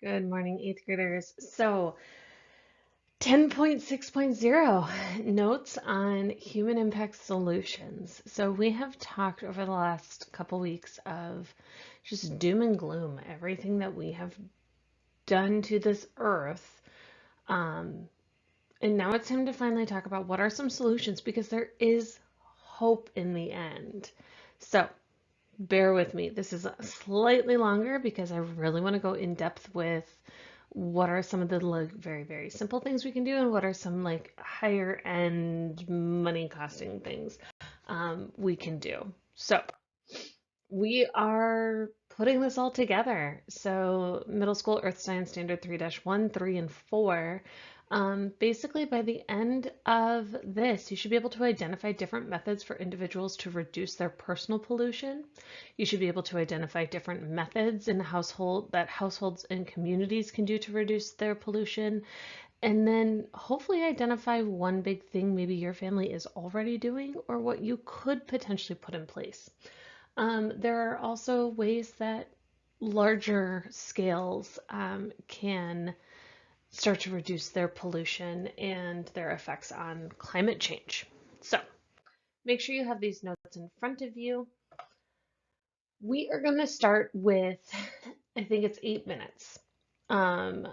Good morning, eighth graders. So, 10.6.0 notes on human impact solutions. So, we have talked over the last couple weeks of just doom and gloom, everything that we have done to this earth. Um, and now it's time to finally talk about what are some solutions because there is hope in the end. So, bear with me. This is slightly longer because I really want to go in depth with what are some of the like very, very simple things we can do and what are some like higher end money costing things we can do. So we are putting this all together. So middle school earth science standard 3-1, 3, and 4. Basically, by the end of this, you should be able to identify different methods for individuals to reduce their personal pollution. You should be able to identify different methods in households and communities can do to reduce their pollution. And then hopefully identify one big thing maybe your family is already doing or what you could potentially put in place. There are also ways that larger scales can start to reduce their pollution and their effects on climate change. So make sure you have these notes in front of you. We are going to start with, I think it's 8 minutes, um,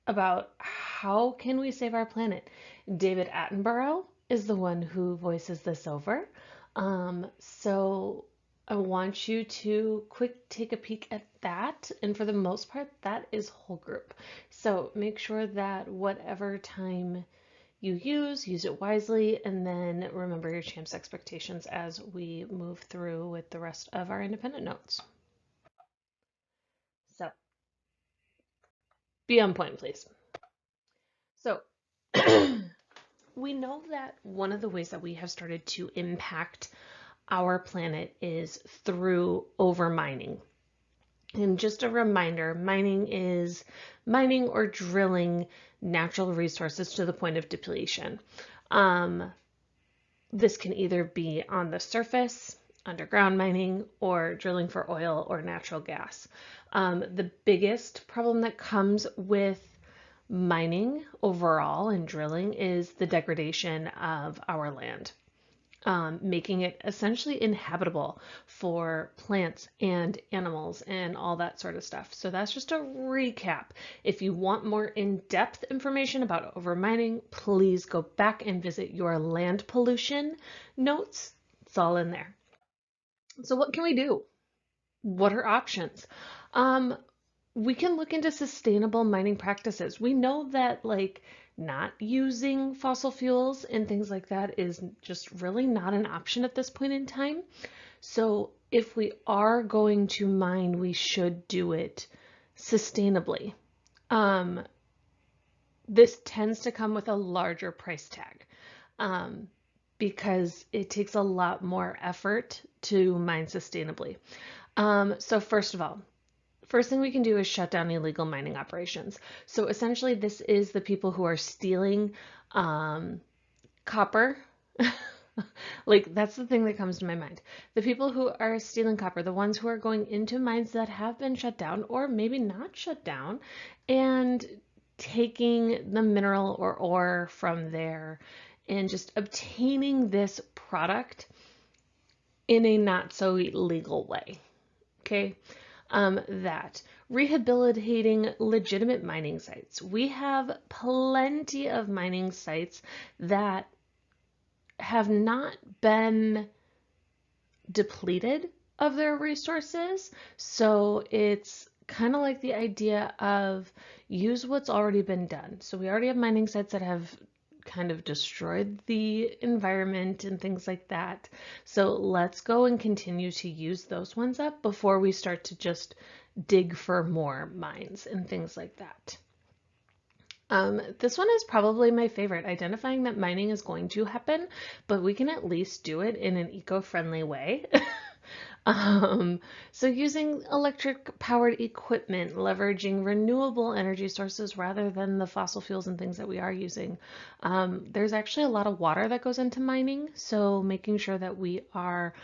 about how can we save our planet. David Attenborough is the one who voices this over. So I want you to take a peek at that. And for the most part, that is whole group. So make sure that whatever time you use it wisely, and then remember your champ's expectations as we move through with the rest of our independent notes. So be on point, please. So we know that one of the ways that we have started to impact our planet is through overmining. And just a reminder, mining is mining or drilling natural resources to the point of depletion. This can either be on the surface, underground mining, or drilling for oil or natural gas. The biggest problem that comes with mining overall and drilling is the degradation of our land, making it essentially inhabitable for plants and animals and all that sort of stuff. So that's just a recap. If you want more in-depth information about overmining, please go back and visit your land pollution notes. It's all in there. So what can we do? What are options? Um, we can look into sustainable mining practices. We know that like not using fossil fuels and things like that is just really not an option at this point in time. So if we are going to mine, we should do it sustainably. This tends to come with a larger price tag because it takes a lot more effort to mine sustainably. So first of all, first thing we can do is shut down illegal mining operations. So essentially, this is the people who are stealing copper. Like, that's the thing that comes to my mind. The people who are stealing copper, the ones who are going into mines that have been shut down or maybe not shut down, and taking the mineral or ore from there and just obtaining this product in a not so legal way. Okay. That rehabilitating legitimate mining sites. We have plenty of mining sites that have not been depleted of their resources. So it's kind of like the idea of use what's already been done. So we already have mining sites that have kind of destroyed the environment and things like that. So let's go and continue to use those ones up before we start to just dig for more mines and things like that. This one is probably my favorite, identifying that mining is going to happen, but we can at least do it in an eco-friendly way. So using electric powered equipment, leveraging renewable energy sources rather than the fossil fuels and things that we are using. There's actually a lot of water that goes into mining, so making sure that we are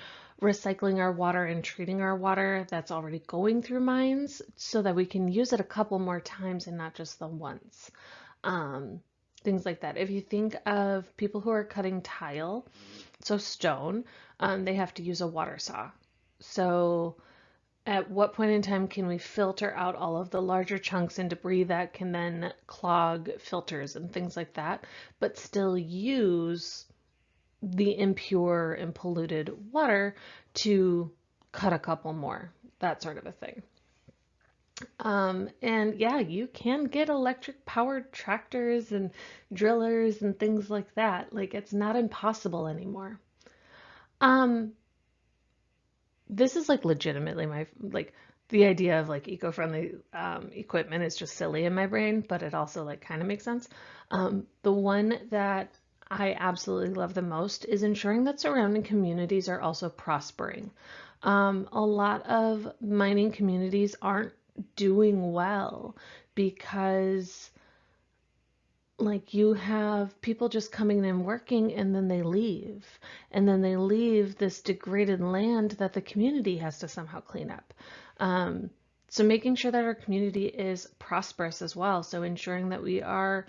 recycling our water and treating our water that's already going through mines so that we can use it a couple more times and not just the once. Um, Things like that. If you think of people who are cutting tile, so stone, they have to use a water saw. So at what point in time can we filter out all of the larger chunks and debris that can then clog filters and things like that, but still use the impure and polluted water to cut a couple more, that sort of a thing. And yeah, you can get electric powered tractors and drillers and things like that. Like it's not impossible anymore. Um, this is like legitimately my like the idea of like eco-friendly equipment is just silly in my brain, but it also like kind of makes sense. The one that I absolutely love the most is ensuring that surrounding communities are also prospering. A lot of mining communities aren't doing well because like you have people just coming and working and then they leave. And then they leave this degraded land that the community has to somehow clean up. So making sure that our community is prosperous as well. So ensuring that we are,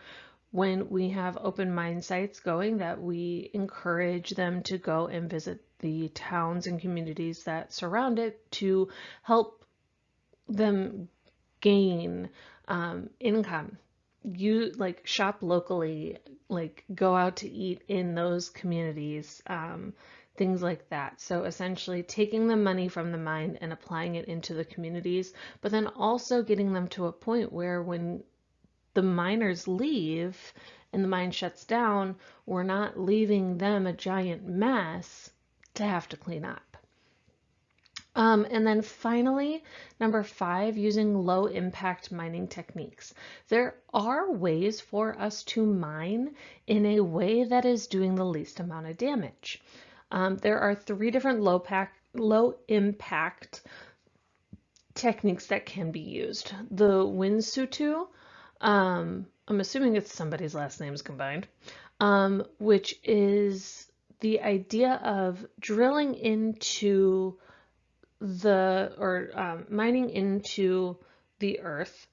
when we have open mine sites going, that we encourage them to go and visit the towns and communities that surround it to help them gain income. You like shop locally, like go out to eat in those communities, things like that. So essentially taking the money from the mine and applying it into the communities, but then also getting them to a point where when the miners leave and the mine shuts down, we're not leaving them a giant mess to have to clean up. And then finally, number 5, using low impact mining techniques. There are ways for us to mine in a way that is doing the least amount of damage. There are 3 different low impact techniques that can be used. The Winsutu, I'm assuming it's somebody's last names combined, which is the idea of drilling into mining into the earth,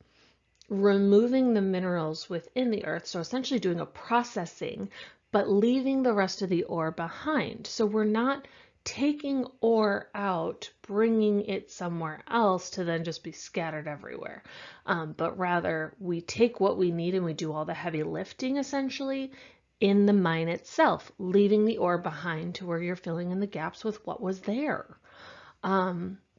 removing the minerals within the earth, so essentially doing a processing, but leaving the rest of the ore behind. So we're not taking ore out, bringing it somewhere else to then just be scattered everywhere. But rather we take what we need and we do all the heavy lifting essentially in the mine itself, leaving the ore behind to where you're filling in the gaps with what was there.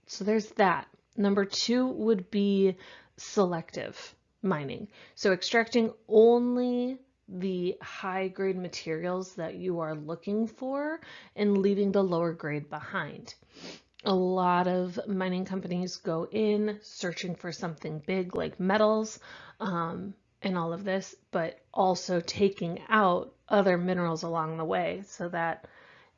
So there's that. Number 2 would be selective mining. So extracting only the high grade materials that you are looking for and leaving the lower grade behind. A lot of mining companies go in searching for something big like metals and all of this, but also taking out other minerals along the way so that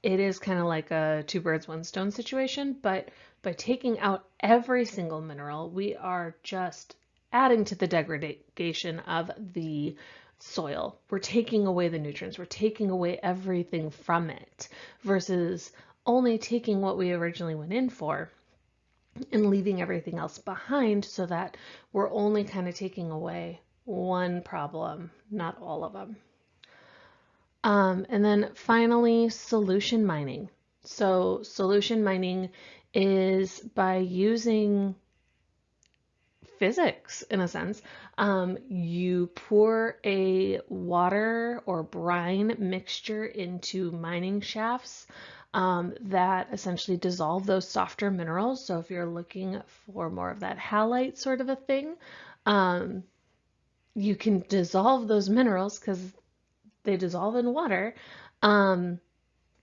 it is kind of like a 2 birds, 1 stone situation, but by taking out every single mineral, we are just adding to the degradation of the soil. We're taking away the nutrients. We're taking away everything from it versus only taking what we originally went in for and leaving everything else behind so that we're only kind of taking away one problem, not all of them. And then finally, solution mining. So solution mining is by using physics in a sense. You pour a water or brine mixture into mining shafts that essentially dissolve those softer minerals. So if you're looking for more of that halite sort of a thing, you can dissolve those minerals because they dissolve in water,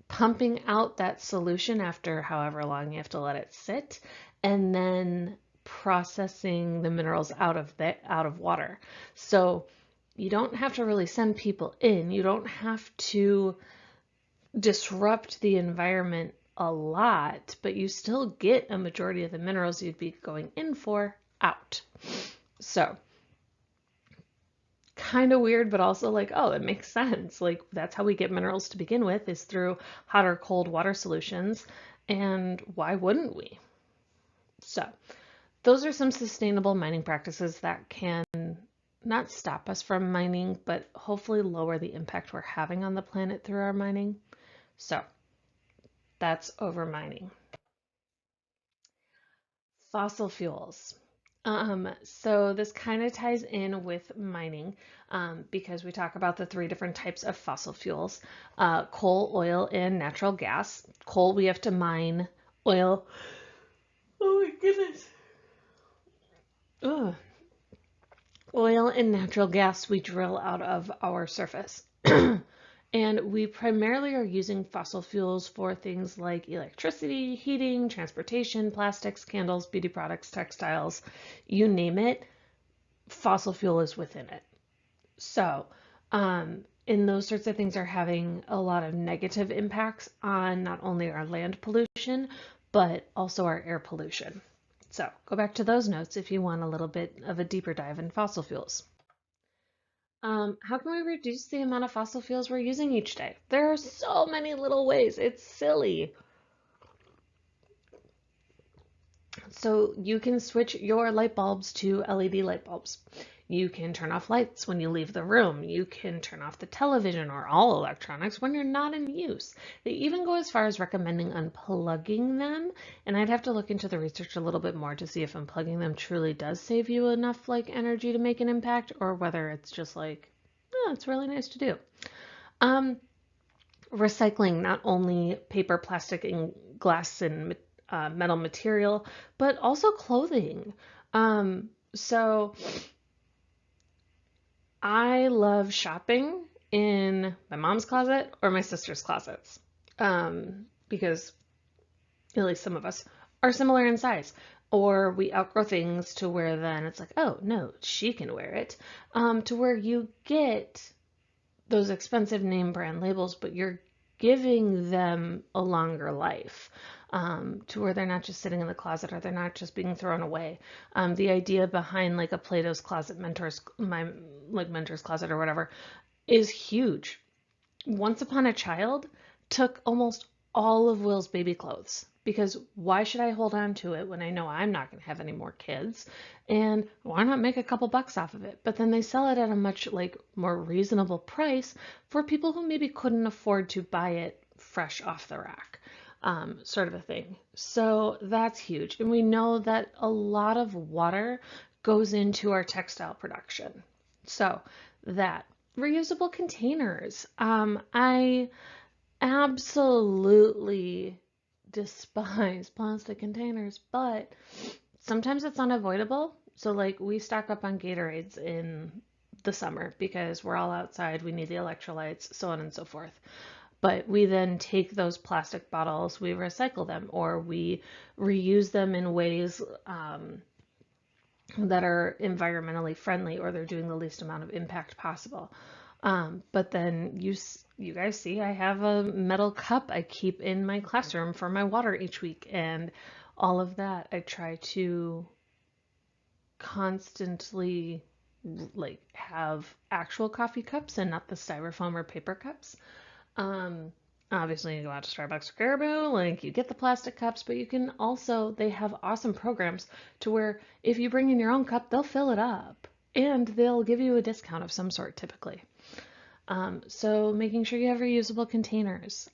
pumping out that solution after however long you have to let it sit, and then processing the minerals out of water. So you don't have to really send people in. You don't have to disrupt the environment a lot, but you still get a majority of the minerals you'd be going in for out. So kind of weird, but also like, oh, it makes sense. Like that's how we get minerals to begin with, is through hot or cold water solutions. And why wouldn't we? So, those are some sustainable mining practices that can not stop us from mining, but hopefully lower the impact we're having on the planet through our mining. So, that's over mining. Fossil fuels. So this kind of ties in with mining because we talk about the three different types of fossil fuels, coal, oil, and natural gas. Coal we have to mine, oil, oh my goodness. Ugh. Oil and natural gas we drill out of our surface. And we primarily are using fossil fuels for things like electricity, heating, transportation, plastics, candles, beauty products, textiles, you name it, fossil fuel is within it. So, and those sorts of things are having a lot of negative impacts on not only our land pollution, but also our air pollution. So go back to those notes if you want a little bit of a deeper dive in fossil fuels. How can we reduce the amount of fossil fuels we're using each day? There are so many little ways. It's silly. So you can switch your light bulbs to LED light bulbs. You can turn off lights when you leave the room. You can turn off the television or all electronics when you're not in use. They even go as far as recommending unplugging them. And I'd have to look into the research a little bit more to see if unplugging them truly does save you enough like energy to make an impact, or whether it's just like, oh, it's really nice to do. Recycling not only paper, plastic, and glass and metal material, but also clothing. So I love shopping in my mom's closet or my sister's closets because at least some of us are similar in size. Or we outgrow things to where then it's like, oh, no, she can wear it. To where you get those expensive name brand labels, but you're giving them a longer life to where they're not just sitting in the closet or they're not just being thrown away. The idea behind like a Plato's Closet mentor's closet or whatever is huge. Once Upon a Child took almost all of Will's baby clothes because why should I hold on to it when I know I'm not going to have any more kids? And why not make a couple bucks off of it? But then they sell it at a much like more reasonable price for people who maybe couldn't afford to buy it fresh off the rack. Sort of a thing. So that's huge. And we know that a lot of water goes into our textile production. So that reusable containers. I absolutely despise plastic containers, but sometimes it's unavoidable. So like we stock up on Gatorades in the summer because we're all outside, we need the electrolytes, so on and so forth. But we then take those plastic bottles, we recycle them, or we reuse them in ways that are environmentally friendly, or they're doing the least amount of impact possible. But then you guys see I have a metal cup I keep in my classroom for my water each week, and all of that I try to constantly like have actual coffee cups and not the styrofoam or paper cups. Um, Obviously, you go out to Starbucks or Caribou, like you get the plastic cups, but you can also, they have awesome programs to where if you bring in your own cup, they'll fill it up and they'll give you a discount of some sort typically. So making sure you have reusable containers,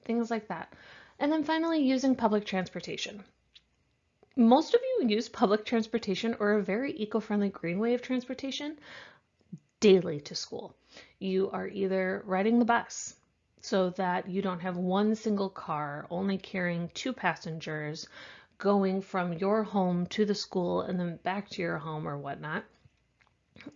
things like that. And then finally, using public transportation. Most of you use public transportation or a very eco-friendly green way of transportation daily to school. You are either riding the bus so that you don't have one single car only carrying two passengers going from your home to the school and then back to your home or whatnot.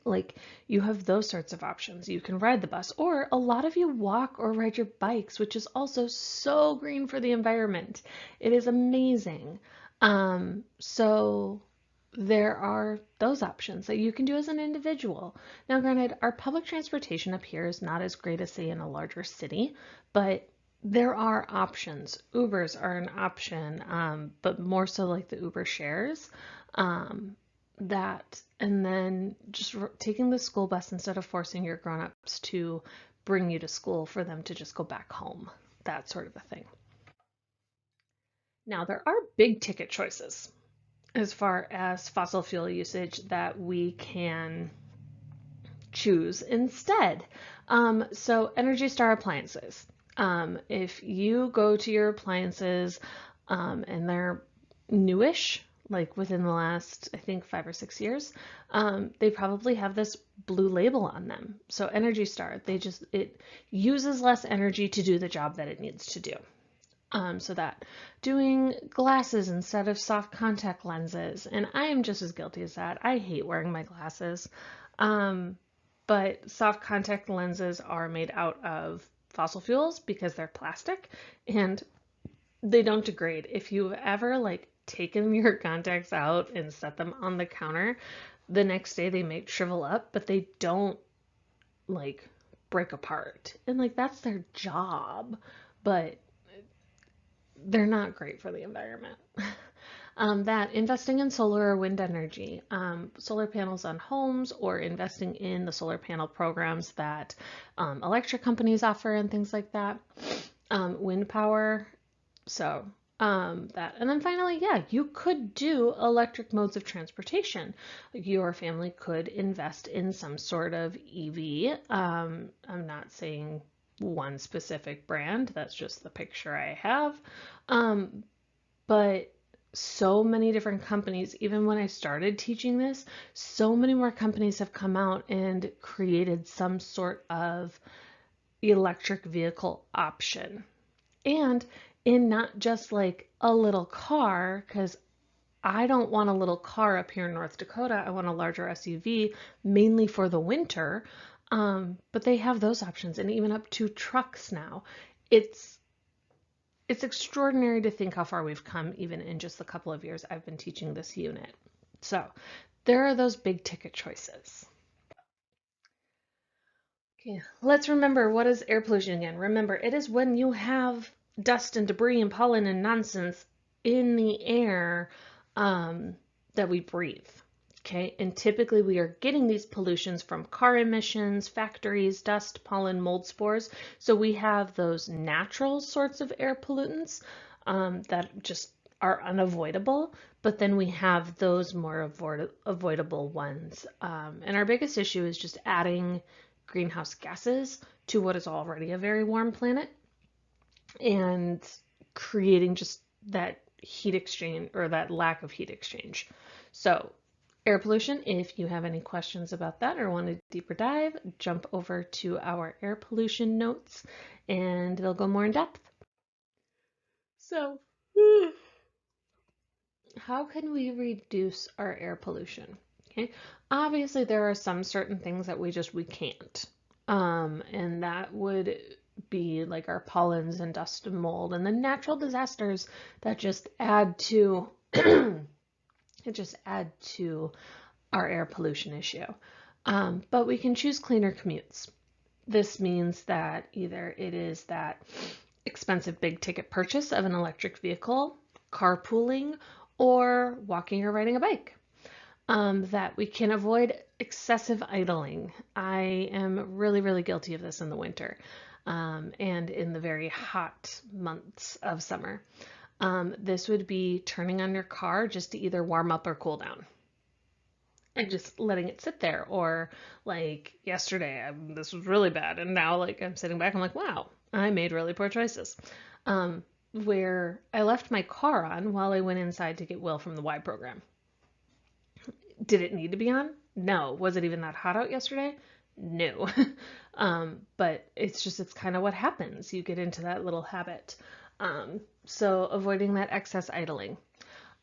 Like you have those sorts of options. You can ride the bus, or a lot of you walk or ride your bikes, which is also so green for the environment. It is amazing. So there are those options that you can do as an individual. Now, granted, our public transportation up here is not as great as, say, in a larger city, but there are options. Ubers are an option, but more so like the Uber shares. That, and then just taking the school bus instead of forcing your grown-ups to bring you to school for them to just go back home, that sort of a thing. Now, there are big ticket choices as far as fossil fuel usage that we can choose instead. So Energy Star appliances. If you go to your appliances and they're newish, like within the last, I think, 5 or 6 years, they probably have this blue label on them. So Energy Star, it uses less energy to do the job that it needs to do. So that doing glasses instead of soft contact lenses, and I am just as guilty as that. I hate wearing my glasses. Um, but soft contact lenses are made out of fossil fuels because they're plastic and they don't degrade. If you've ever like taken your contacts out and set them on the counter, the next day they may shrivel up, but they don't like break apart. And like that's their job, but they're not great for the environment. That investing in solar or wind energy, solar panels on homes, or investing in the solar panel programs that electric companies offer and things like that. Wind power, so that. And then finally, yeah, you could do electric modes of transportation. Your family could invest in some sort of EV. I'm not saying one specific brand, that's just the picture I have. But so many different companies, even when I started teaching this, so many more companies have come out and created some sort of electric vehicle option. And in not just like a little car, because I don't want a little car up here in North Dakota. I want a larger SUV, mainly for the winter. But they have those options and even up to trucks now. It's it's extraordinary to think how far we've come even in just the couple of years I've been teaching this unit. So there are those big ticket choices. Okay, let's remember, what is air pollution again? Remember, it is when you have dust and debris and pollen and nonsense in the air that we breathe. Okay, and typically we are getting these pollutions from car emissions, factories, dust, pollen, mold spores. So we have those natural sorts of air pollutants that just are unavoidable, but then we have those more avoidable ones. And our biggest issue is just adding greenhouse gases to what is already a very warm planet and creating just that heat exchange or that lack of heat exchange. So air pollution, if you have any questions about that or want a deeper dive, jump over to our air pollution notes and they'll go more in depth. So, how can we reduce our air pollution? Okay, obviously there are some certain things that we can't. And that would be like our pollens and dust and mold and the natural disasters that just add to it just add to our air pollution issue. But we can choose cleaner commutes. This means that either it is that expensive big ticket purchase of an electric vehicle, carpooling, or walking or riding a bike. That we can avoid excessive idling. I am really, really guilty of this in the winter and in the very hot months of summer. This would be turning on your car just to either warm up or cool down and just letting it sit there. Or like yesterday, this was really bad. And now like I'm sitting back, I'm like, wow, I made really poor choices. Where I left my car on while I went inside to get Will from the Y program. Did it need to be on? No. Was it even that hot out yesterday? No. But it's kind of what happens. You get into that little habit. So avoiding that excess idling.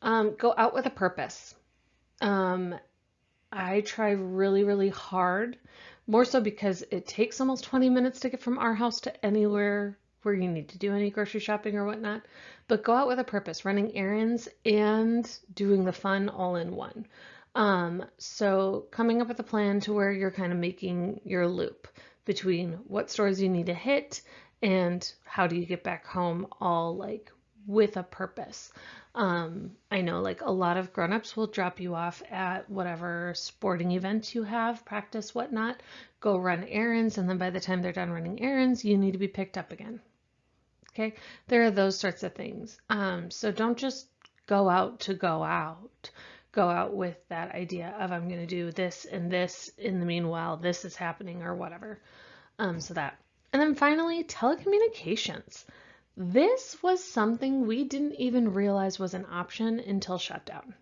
Go out with a purpose. I try really, really hard, more so because it takes almost 20 minutes to get from our house to anywhere where you need to do any grocery shopping or whatnot. But go out with a purpose, running errands and doing the fun all in one. So coming up with a plan to where you're kind of making your loop between what stores you need to hit and how do you get back home, all like with a purpose. I know like a lot of grown-ups will drop you off at whatever sporting event you have, practice, whatnot, go run errands, and then by the time they're done running errands, you need to be picked up again. Okay, there are those sorts of things. So don't just go out to go out. Go out with that idea of I'm going to do this and this in the meanwhile, this is happening or whatever. So that. And then finally, telecommunications. This was something we didn't even realize was an option until shutdown.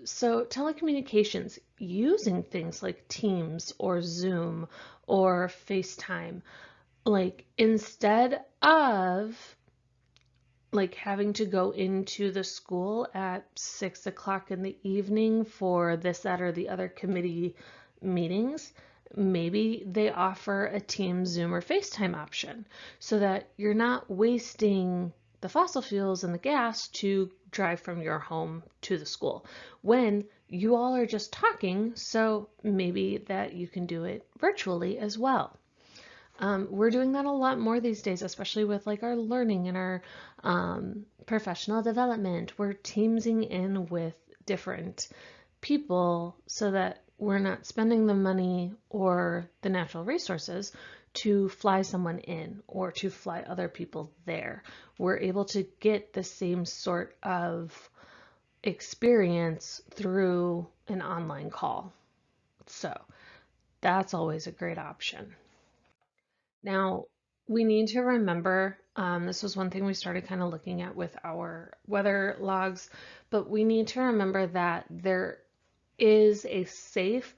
So telecommunications using things like Teams or Zoom or FaceTime, like instead of like having to go into the school at 6 o'clock in the evening for this, that, or the other committee meetings, maybe they offer a Teams, Zoom, or FaceTime option so that you're not wasting the fossil fuels and the gas to drive from your home to the school when you all are just talking. So maybe that you can do it virtually as well. We're doing that a lot more these days, especially with like our learning and our professional development. We're teamsing in with different people so that we're not spending the money or the natural resources to fly someone in or to fly other people there. We're able to get the same sort of experience through an online call. So that's always a great option. Now, we need to remember, this was one thing we started kind of looking at with our weather logs, but we need to remember that there is a safe,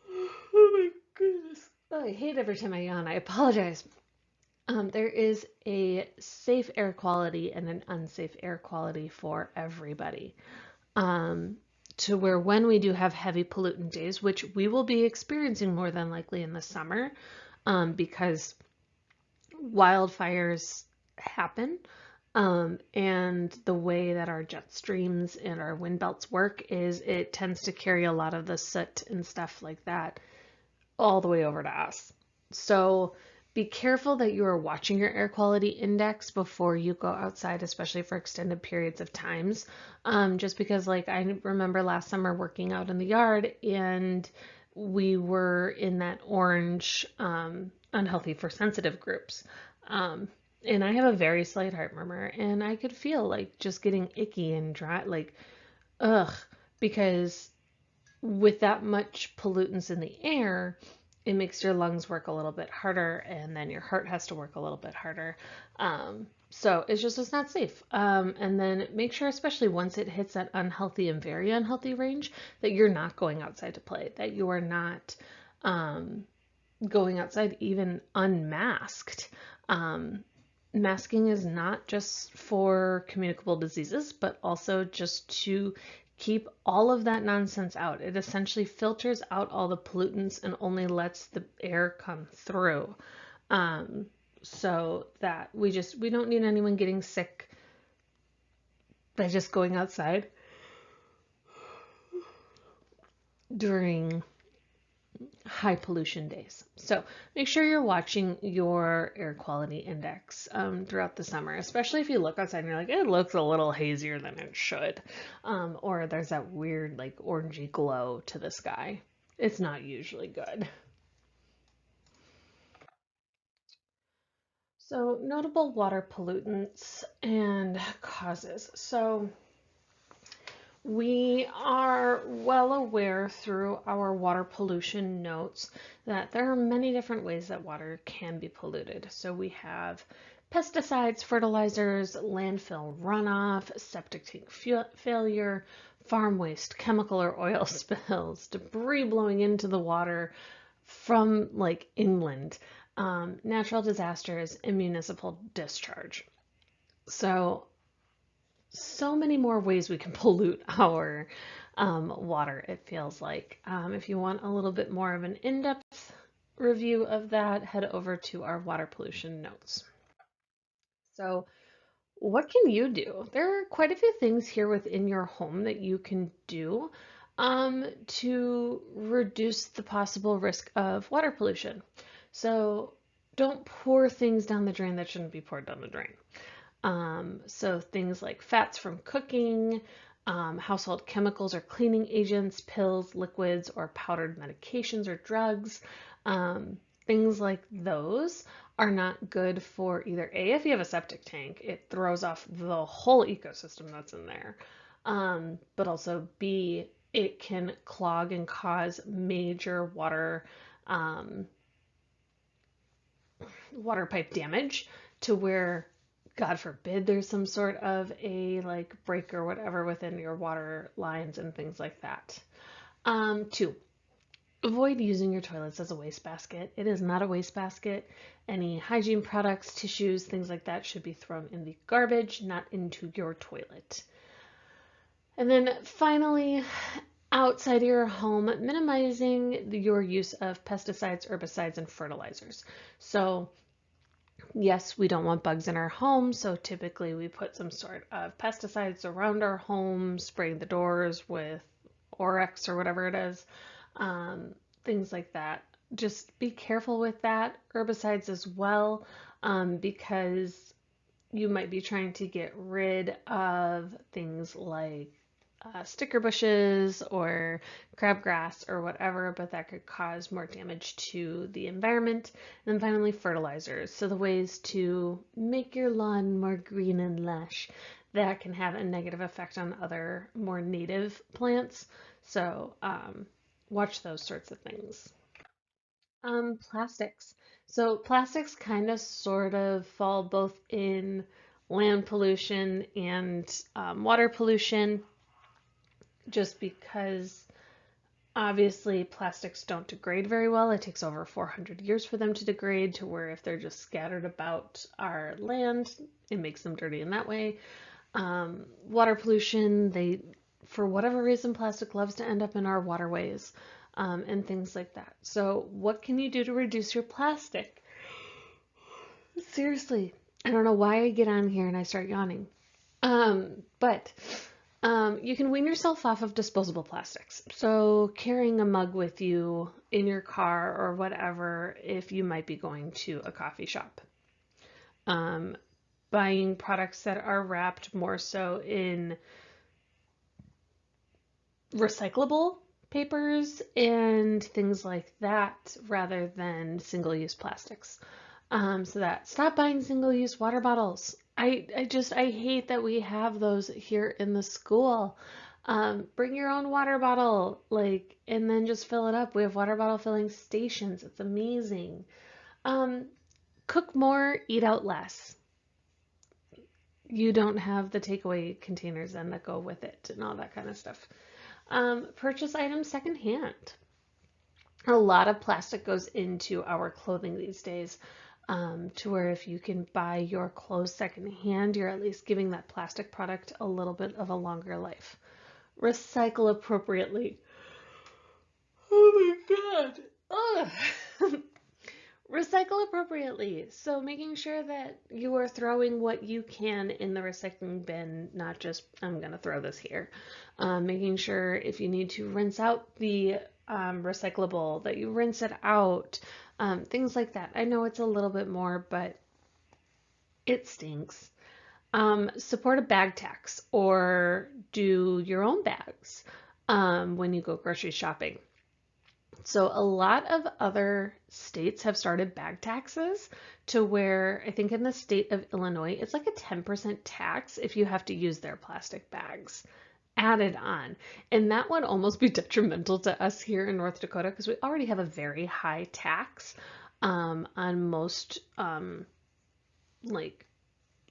oh my goodness, oh, I hate every time I yawn, I apologize. There is a safe air quality and an unsafe air quality for everybody. To where when we do have heavy pollutant days, which we will be experiencing more than likely in the summer, because wildfires happen. And the way that our jet streams and our wind belts work is it tends to carry a lot of the soot and stuff like that all the way over to us. So be careful that you are watching your air quality index before you go outside, especially for extended periods of times. Just because like I remember last summer working out in the yard and we were in that orange unhealthy for sensitive groups. And I have a very slight heart murmur and I could feel like just getting icky and dry, like, ugh, because with that much pollutants in the air, it makes your lungs work a little bit harder and then your heart has to work a little bit harder. So it's not safe. And then make sure, especially once it hits that unhealthy and very unhealthy range, that you're not going outside to play, that you are not going outside even unmasked. Masking is not just for communicable diseases, but also just to keep all of that nonsense out. It essentially filters out all the pollutants and only lets the air come through. So that we don't need anyone getting sick by just going outside during high pollution days. So make sure you're watching your air quality index throughout the summer, especially if you look outside and you're like, it looks a little hazier than it should. Or there's that weird like orangey glow to the sky. It's not usually good. So notable water pollutants and causes. So we are well aware through our water pollution notes that there are many different ways that water can be polluted. So we have pesticides, fertilizers, landfill runoff, septic tank failure, farm waste, chemical or oil spills, debris blowing into the water from like inland, natural disasters, and municipal discharge. So many more ways we can pollute our water, it feels like. If you want a little bit more of an in-depth review of that, head over to our water pollution notes. So what can you do? There are quite a few things here within your home that you can do to reduce the possible risk of water pollution. So don't pour things down the drain that shouldn't be poured down the drain. So things like fats from cooking, household chemicals or cleaning agents, pills, liquids, or powdered medications or drugs, things like those are not good for either A, if you have a septic tank, it throws off the whole ecosystem that's in there. But also B, it can clog and cause major um, water pipe damage to where, God forbid, there's some sort of a like break or whatever within your water lines and things like that. Two, avoid using your toilets as a wastebasket. It is not a wastebasket. Any hygiene products, tissues, things like that should be thrown in the garbage, not into your toilet. And then finally, outside of your home, minimizing your use of pesticides, herbicides, and fertilizers. So yes, we don't want bugs in our home, so typically we put some sort of pesticides around our home, spraying the doors with Orex or whatever it is, things like that. Just be careful with that. Herbicides as well, because you might be trying to get rid of things like sticker bushes or crabgrass or whatever, but that could cause more damage to the environment. And then finally, fertilizers. So the ways to make your lawn more green and lush that can have a negative effect on other more native plants. So watch those sorts of things. Plastics. So plastics kind of sort of fall both in land pollution and water pollution, just because obviously plastics don't degrade very well. It takes over 400 years for them to degrade, to where if they're just scattered about our land, it makes them dirty in that way. Water pollution, for whatever reason, plastic loves to end up in our waterways, and things like that. So what can you do to reduce your plastic? Seriously, I don't know why I get on here and I start yawning. But you can wean yourself off of disposable plastics. So carrying a mug with you in your car or whatever, if you might be going to a coffee shop. Buying products that are wrapped more so in recyclable papers and things like that rather than single-use plastics. So that stop buying single-use water bottles. I hate that we have those here in the school. Bring your own water bottle, like, and then just fill it up. We have water bottle filling stations. It's amazing. Cook more, eat out less. You don't have the takeaway containers then that go with it and all that kind of stuff. Purchase items secondhand. A lot of plastic goes into our clothing these days, to where if you can buy your clothes secondhand, you're at least giving that plastic product a little bit of a longer life. Recycle appropriately. Oh my God. Ugh. Recycle appropriately. So making sure that you are throwing what you can in the recycling bin, not just, I'm going to throw this here. Making sure if you need to rinse out the recyclable, that you rinse it out. Things like that. I know it's a little bit more, but it stinks. Support a bag tax or do your own bags when you go grocery shopping. So a lot of other states have started bag taxes, to where I think in the state of Illinois, it's like a 10% tax if you have to use their plastic bags added on. And that would almost be detrimental to us here in North Dakota, because we already have a very high tax on most like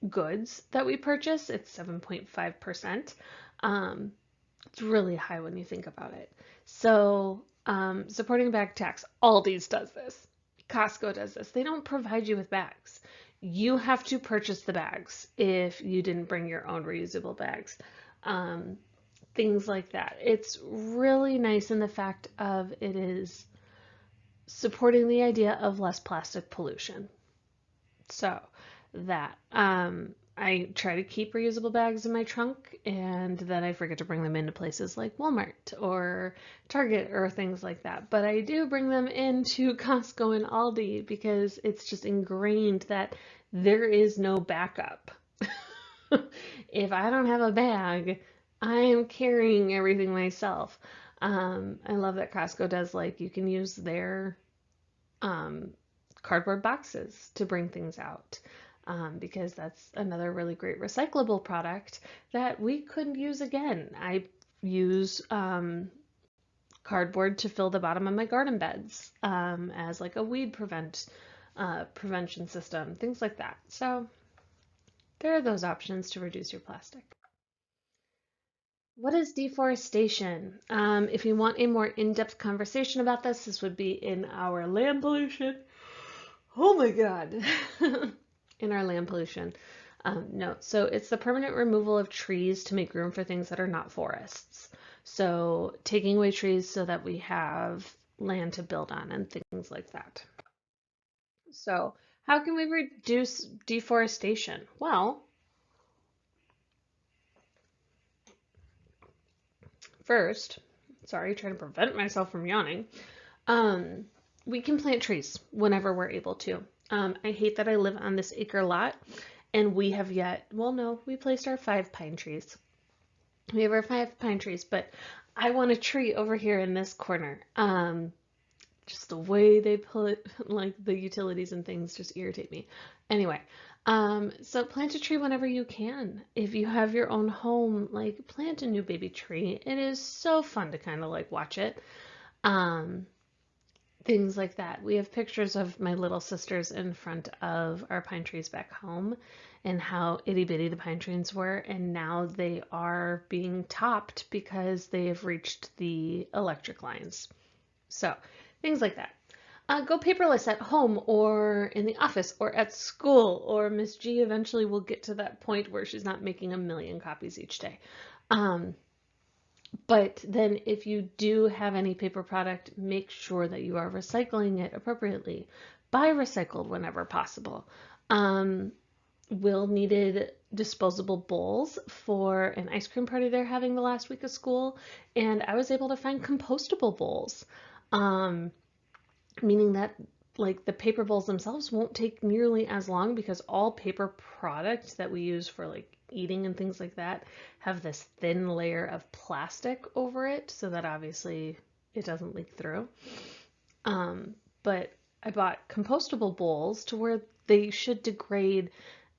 goods that we purchase. It's 7.5%. It's really high when you think about it. So supporting bag tax, Aldi's does this. Costco does this. They don't provide you with bags. You have to purchase the bags if you didn't bring your own reusable bags. Things like that. It's really nice in the fact of it is supporting the idea of less plastic pollution. So that I try to keep reusable bags in my trunk, and then I forget to bring them into places like Walmart or Target or things like that. But I do bring them into Costco and Aldi because it's just ingrained that there is no backup. If I don't have a bag, I am carrying everything myself. I love that Costco does, like, you can use their cardboard boxes to bring things out, because that's another really great recyclable product that we could use again. I use cardboard to fill the bottom of my garden beds, as like a weed prevention system, things like that. So there are those options to reduce your plastic. What is deforestation? If you want a more in-depth conversation about this, this would be in our land pollution. Oh my God. In our land pollution note. So it's the permanent removal of trees to make room for things that are not forests. So taking away trees so that we have land to build on and things like that. So how can we reduce deforestation? Well, first, sorry, trying to prevent myself from yawning. Um, we can plant trees whenever we're able to. I hate that I live on this acre lot and we have yet, well, no, we placed our 5 pine trees. We have our 5 pine trees, but I want a tree over here in this corner. Just the way they put like the utilities and things just irritate me. Anyway, so plant a tree whenever you can. If you have your own home, like plant a new baby tree. It is so fun to kind of like watch it. Things like that. We have pictures of my little sisters in front of our pine trees back home and how itty bitty the pine trees were. And now they are being topped because they have reached the electric lines. So things like that. Go paperless at home or in the office or at school, or Miss G eventually will get to that point where she's not making a million copies each day. But then if you do have any paper product, make sure that you are recycling it appropriately. Buy recycled whenever possible. Will needed disposable bowls for an ice cream party they're having the last week of school, and I was able to find compostable bowls, meaning that like the paper bowls themselves won't take nearly as long because all paper products that we use for like eating and things like that have this thin layer of plastic over it so that obviously it doesn't leak through. But I bought compostable bowls to where they should degrade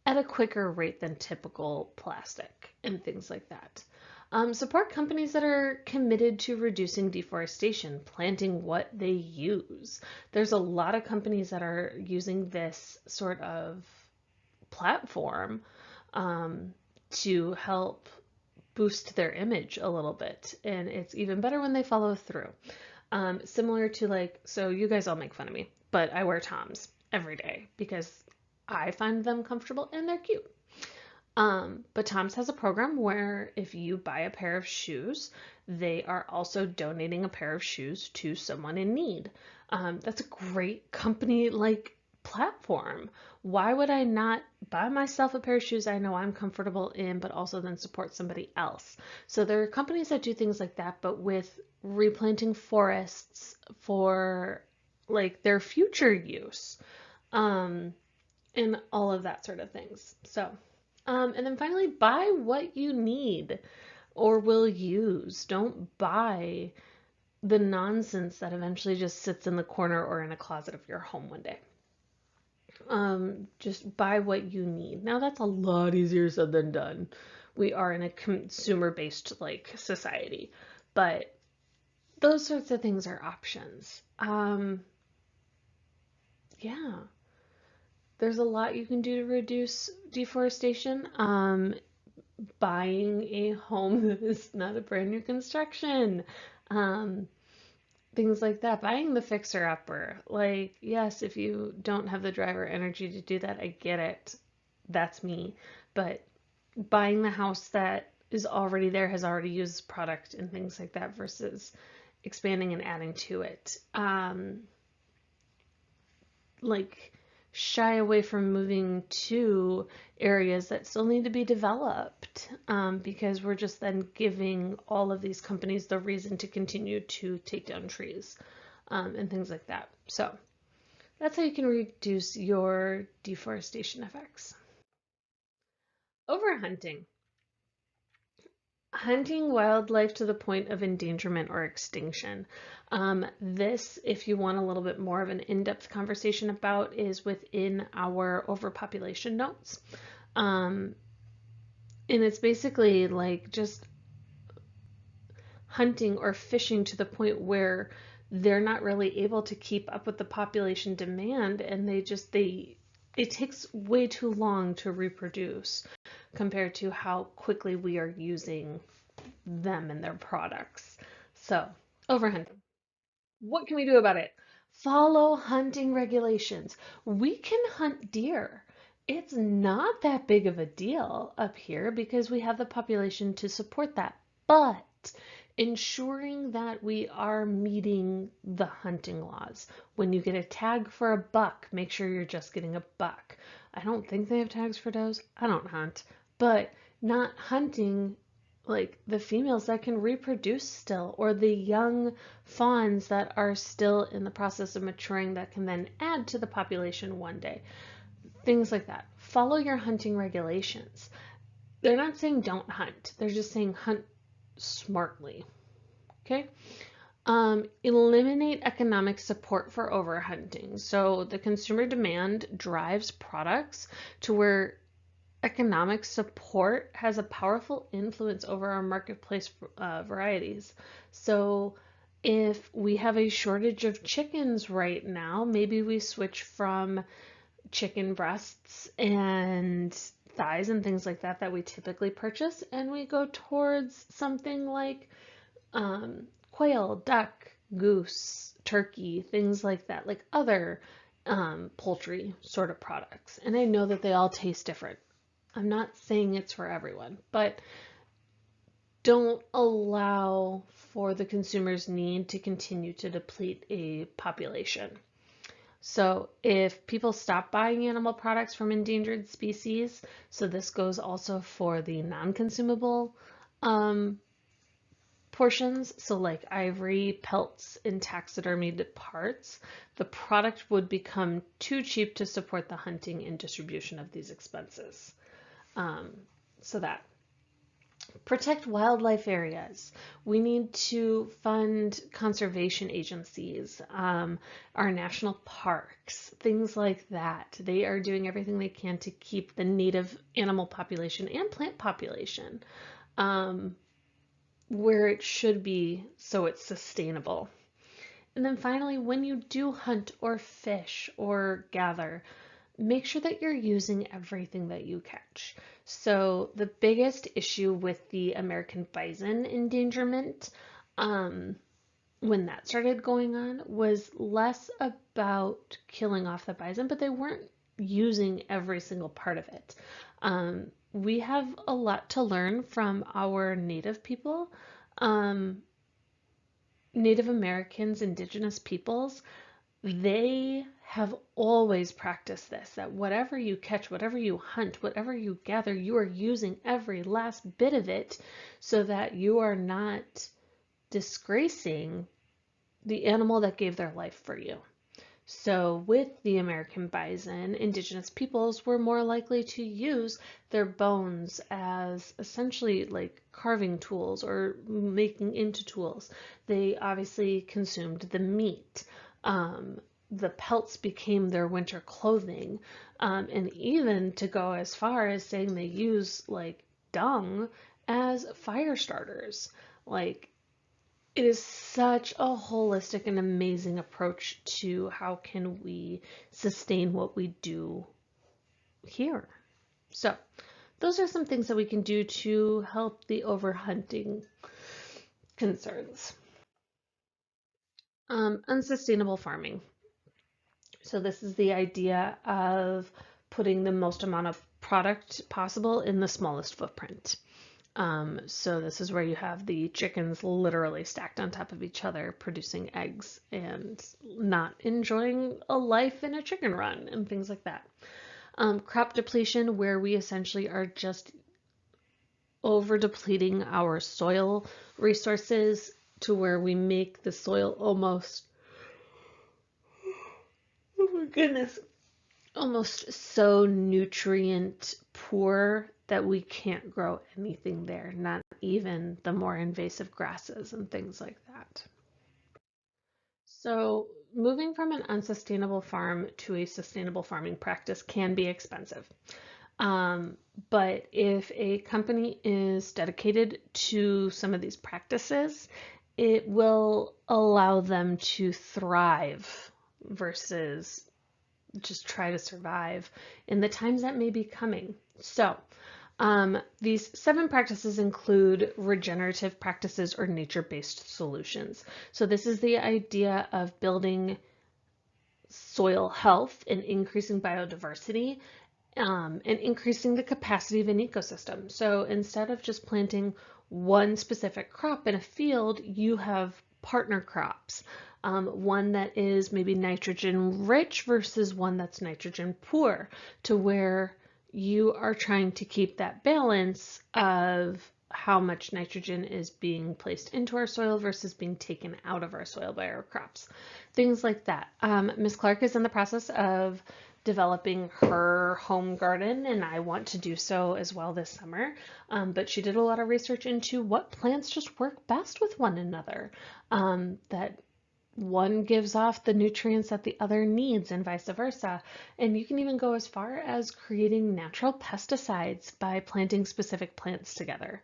at a quicker rate than typical plastic and things like that. Support companies that are committed to reducing deforestation, planting what they use. There's a lot of companies that are using this sort of platform to help boost their image a little bit. And it's even better when they follow through. Similar to like, so you guys all make fun of me, but I wear Toms every day because I find them comfortable and they're cute. But Tom's has a program where if you buy a pair of shoes, they are also donating a pair of shoes to someone in need. That's a great company like platform. Why would I not buy myself a pair of shoes I know I'm comfortable in, but also then support somebody else? So there are companies that do things like that, but with replanting forests for like their future use, and all of that sort of things. So, and then finally, buy what you need or will use. Don't buy the nonsense that eventually just sits in the corner or in a closet of your home one day. Just buy what you need. Now that's a lot easier said than done. We are in a consumer-based like society, but those sorts of things are options. Yeah, there's a lot you can do to reduce deforestation. Buying a home that is not a brand new construction. Um, Things like that. Buying the fixer upper. Like, yes, if you don't have the drive or energy to do that, I get it. That's me. But buying the house that is already there, has already used product and things like that versus expanding and adding to it. Like, shy away from moving to areas that still need to be developed, because we're just then giving all of these companies the reason to continue to take down trees, and things like that. So that's how you can reduce your deforestation effects. Overhunting. Hunting wildlife to the point of endangerment or extinction. This, if you want a little bit more of an in-depth conversation about, is within our overpopulation notes. And it's basically like just hunting or fishing to the point where they're not really able to keep up with the population demand, and it takes way too long to reproduce compared to how quickly we are using them and their products. So, overhunting. What can we do about it? Follow hunting regulations. We can hunt deer. It's not that big of a deal up here because we have the population to support that. But ensuring that we are meeting the hunting laws. When you get a tag for a buck, make sure you're just getting a buck. I don't think they have tags for does. I don't hunt. But not hunting like the females that can reproduce still, or the young fawns that are still in the process of maturing that can then add to the population one day. Things like that. Follow your hunting regulations. They're not saying don't hunt, they're just saying hunt smartly. Okay? Eliminate economic support for overhunting. So the consumer demand drives products to where economic support has a powerful influence over our marketplace varieties. So if we have a shortage of chickens right now, maybe we switch from chicken breasts and thighs and things like that that we typically purchase, and we go towards something like quail, duck, goose, turkey, things like that, like other poultry sort of products. And I know that they all taste different. I'm not saying it's for everyone, but don't allow for the consumer's need to continue to deplete a population. So if people stop buying animal products from endangered species, so this goes also for the non-consumable portions, so like ivory, pelts, and taxidermied parts, the product would become too cheap to support the hunting and distribution of these expenses. So that. Protect wildlife areas. We need to fund conservation agencies, our national parks, things like that. They are doing everything they can to keep the native animal population and plant population where it should be so it's sustainable. And then finally, when you do hunt or fish or gather, make sure that you're using everything that you catch. So the biggest issue with the American bison endangerment, when that started going on, was less about killing off the bison, but they weren't using every single part of it. We have a lot to learn from our Native people, Native Americans, Indigenous peoples. They have always practiced this, that whatever you catch, whatever you hunt, whatever you gather, you are using every last bit of it so that you are not disgracing the animal that gave their life for you. So with the American bison, Indigenous peoples were more likely to use their bones as essentially like carving tools or making into tools. They obviously consumed the meat. The pelts became their winter clothing, and even to go as far as saying they use like dung as fire starters. Like, it is such a holistic and amazing approach to how can we sustain what we do here. So those are some things that we can do to help the overhunting concerns. Unsustainable farming. So this is the idea of putting the most amount of product possible in the smallest footprint. So this is where you have the chickens literally stacked on top of each other, producing eggs and not enjoying a life in a chicken run and things like that. Crop depletion, where we essentially are just over depleting our soil resources to where we make the soil almost, oh my goodness, almost so nutrient poor that we can't grow anything there, not even the more invasive grasses and things like that. So moving from an unsustainable farm to a sustainable farming practice can be expensive. Um, but if a company is dedicated to some of these practices, it will allow them to thrive versus just try to survive in the times that may be coming. So, these 7 practices include regenerative practices or nature-based solutions. So this is the idea of building soil health and increasing biodiversity, and increasing the capacity of an ecosystem. So instead of just planting one specific crop in a field, you have partner crops. One that is maybe nitrogen rich versus one that's nitrogen poor, to where you are trying to keep that balance of how much nitrogen is being placed into our soil versus being taken out of our soil by our crops. Things like that. Ms. Clark is in the process of developing her home garden, and I want to do so as well this summer. But she did a lot of research into what plants just work best with one another, that one gives off the nutrients that the other needs and vice versa. And you can even go as far as creating natural pesticides by planting specific plants together.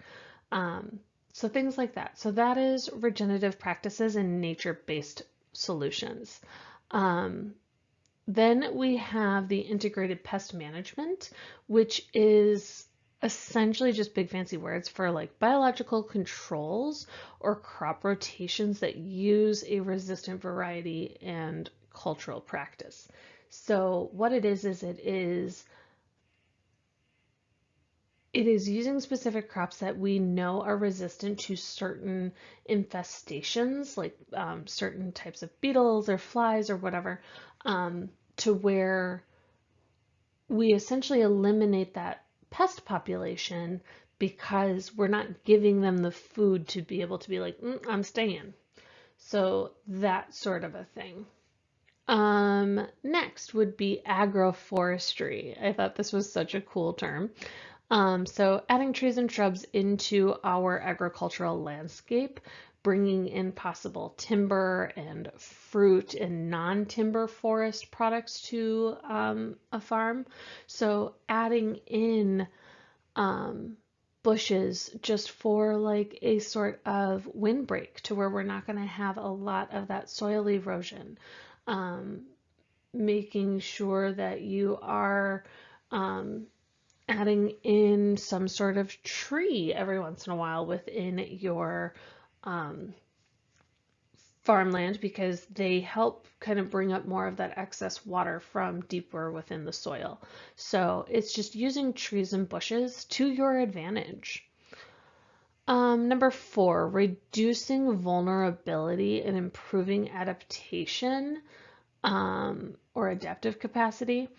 So things like that. So that is regenerative practices and nature-based solutions. Then we have the integrated pest management, which is essentially just big fancy words for like biological controls or crop rotations that use a resistant variety and cultural practice. So what it is it is using specific crops that we know are resistant to certain infestations, like certain types of beetles or flies or whatever, to where we essentially eliminate that pest population because we're not giving them the food to be able to be like, I'm staying. So that sort of a thing. Next would be agroforestry. I thought this was such a cool term. So adding trees and shrubs into our agricultural landscape, bringing in possible timber and fruit and non-timber forest products to a farm. So adding in bushes just for like a sort of windbreak to where we're not going to have a lot of that soil erosion. Making sure that you are adding in some sort of tree every once in a while within your farmland, because they help kind of bring up more of that excess water from deeper within the soil. So it's just using trees and bushes to your advantage. Number 4, reducing vulnerability and improving adaptation or adaptive capacity.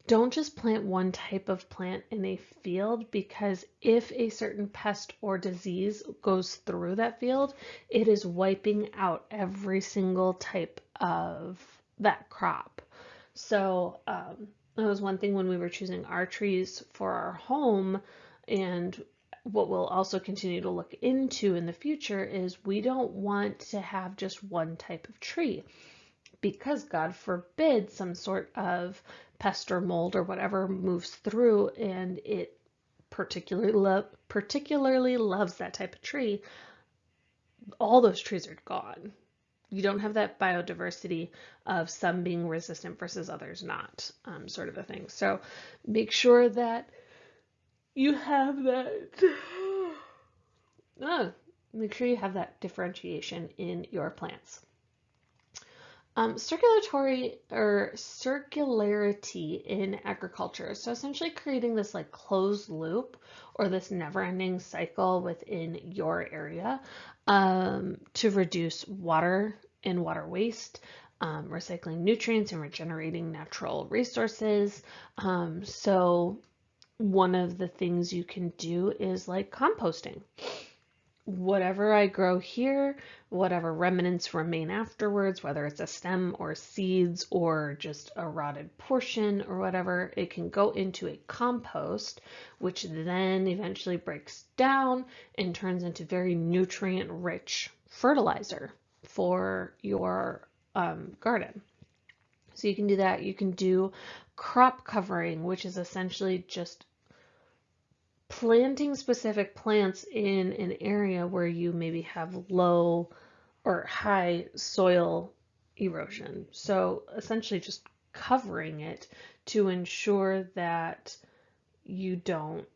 Don't just plant one type of plant in a field, because if a certain pest or disease goes through that field, it is wiping out every single type of that crop. So that was one thing when we were choosing our trees for our home, and what we'll also continue to look into in the future is we don't want to have just one type of tree, because God forbid some sort of pest or mold or whatever moves through and it particularly loves that type of tree, all those trees are gone. You don't have that biodiversity of some being resistant versus others not, sort of a thing. So make sure that you have that. Make sure you have that differentiation in your plants. Circularity in agriculture. So essentially creating this like closed loop or this never-ending cycle within your area, to reduce water and water waste, recycling nutrients and regenerating natural resources. So one of the things you can do is like composting. whatever I grow here, whatever remnants remain afterwards, whether it's a stem or seeds or just a rotted portion or whatever, it can go into a compost, which then eventually breaks down and turns into very nutrient rich fertilizer for your garden. So you can do that. You can do crop covering, which is essentially just planting specific plants in an area where you maybe have low or high soil erosion. So essentially just covering it to ensure that you don't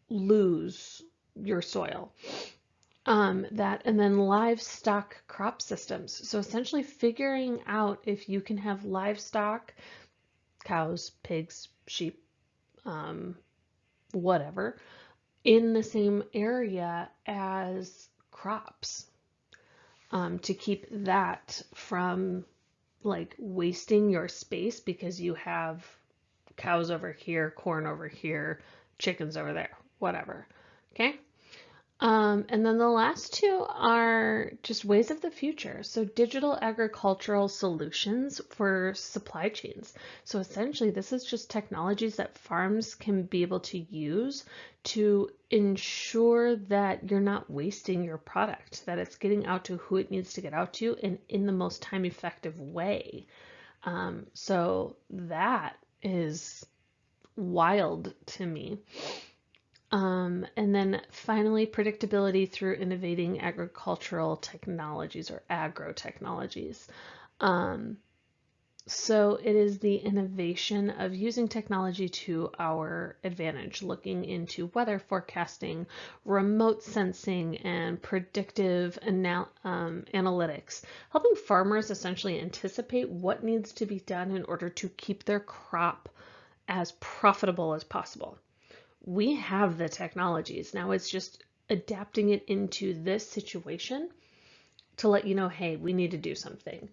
lose your soil. That and then livestock crop systems. So essentially figuring out if you can have livestock, cows, pigs, sheep, whatever, in the same area as crops, to keep that from like wasting your space because you have cows over here, corn over here, chickens over there, whatever. Okay. And then the last two are just ways of the future. So digital agricultural solutions for supply chains. So essentially, this is just technologies that farms can be able to use to ensure that you're not wasting your product, that it's getting out to who it needs to get out to and in the most time effective way. So that is wild to me. And then finally, predictability through innovating agricultural technologies or agro-technologies. So it is the innovation of using technology to our advantage, looking into weather forecasting, remote sensing, and predictive analytics, helping farmers essentially anticipate what needs to be done in order to keep their crop as profitable as possible. We have the technologies. Now it's just adapting it into this situation to let you know, hey, we need to do something.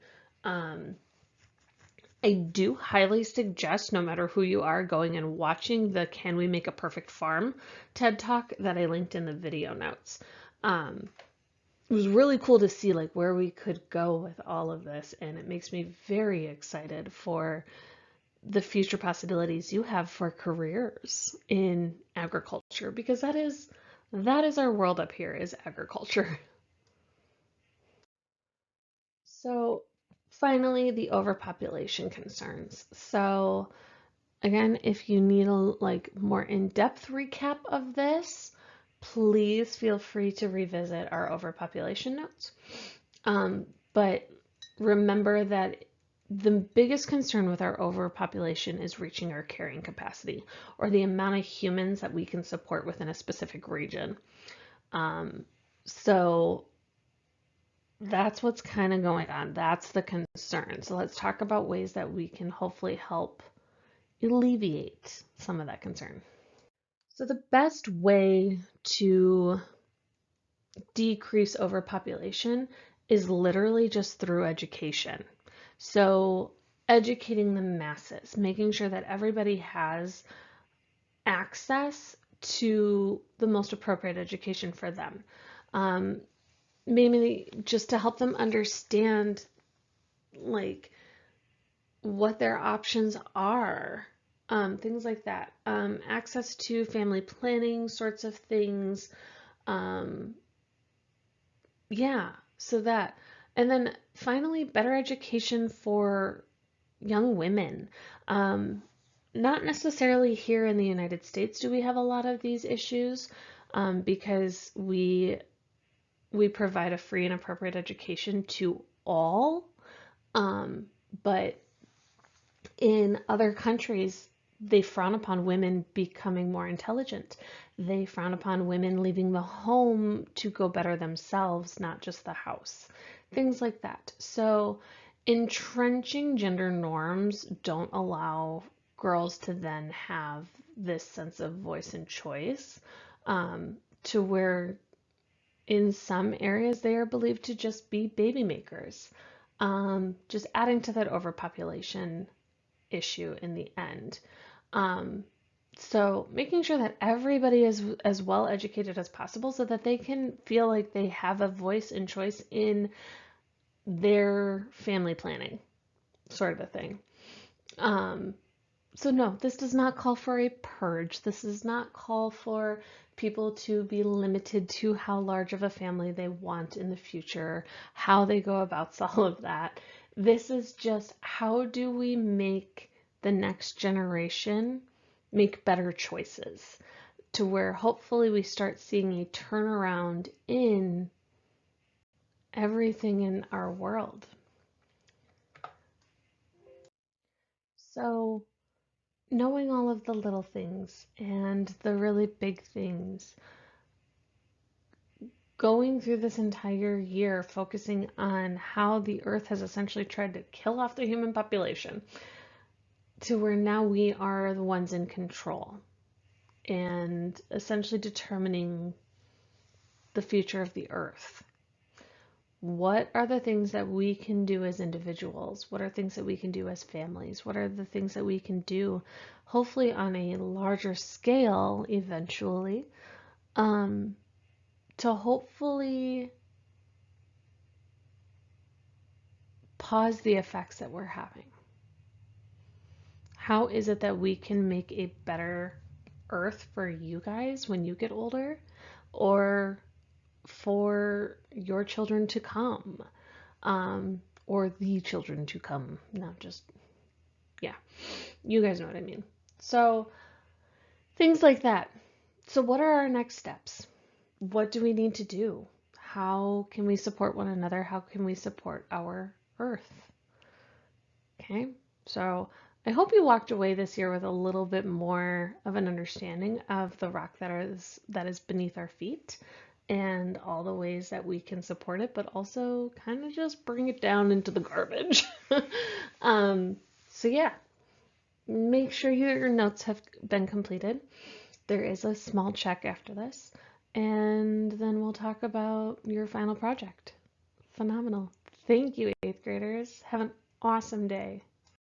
I do highly suggest, no matter who you are, going and watching the Can We Make a Perfect Farm TED Talk that I linked in the video notes. It was really cool to see like where we could go with all of this, and it makes me very excited for the future possibilities you have for careers in agriculture, because that is our world up here, is agriculture. So finally, the overpopulation concerns. So again, if you need a like more in-depth recap of this, please feel free to revisit our overpopulation notes. But remember that the biggest concern with our overpopulation is reaching our carrying capacity, or the amount of humans that we can support within a specific region. So that's what's kind of going on. That's the concern. So let's talk about ways that we can hopefully help alleviate some of that concern. So the best way to decrease overpopulation is literally just through education. So educating the masses, making sure that everybody has access to the most appropriate education for them. Maybe just to help them understand like what their options are, things like that. Access to family planning sorts of things. Yeah, so that. And then finally, better education for young women. Not necessarily here in the United States do we have a lot of these issues, because we provide a free and appropriate education to all. But in other countries, they frown upon women becoming more intelligent. They frown upon women leaving the home to go better themselves, not just the house. Things like that. So entrenching gender norms don't allow girls to then have this sense of voice and choice, to where in some areas they are believed to just be baby makers, just adding to that overpopulation issue in the end. So making sure that everybody is as well educated as possible so that they can feel like they have a voice and choice in their family planning, sort of a thing. Um, so no, this does not call for a purge. This does not call for people to be limited to how large of a family they want in the future, how they go about all of that. This is just how do we make the next generation make better choices to where hopefully we start seeing a turnaround in everything in our world. So knowing all of the little things and the really big things, going through this entire year focusing on how the earth has essentially tried to kill off the human population to where now we are the ones in control and essentially determining the future of the earth. What are the things that we can do as individuals? What are things that we can do as families? What are the things that we can do, hopefully on a larger scale eventually, to hopefully pause the effects that we're having? How is it that we can make a better earth for you guys when you get older or for your children to come? Or the children to come, not just, yeah, you guys know what I mean. So, things like that. So, what are our next steps? What do we need to do? How can we support one another? How can we support our earth? Okay, so I hope you walked away this year with a little bit more of an understanding of the rock that is beneath our feet and all the ways that we can support it, but also kind of just bring it down into the garbage. So yeah, make sure your notes have been completed. There is a small check after this, and then we'll talk about your final project. Phenomenal. Thank you, eighth graders. Have an awesome day.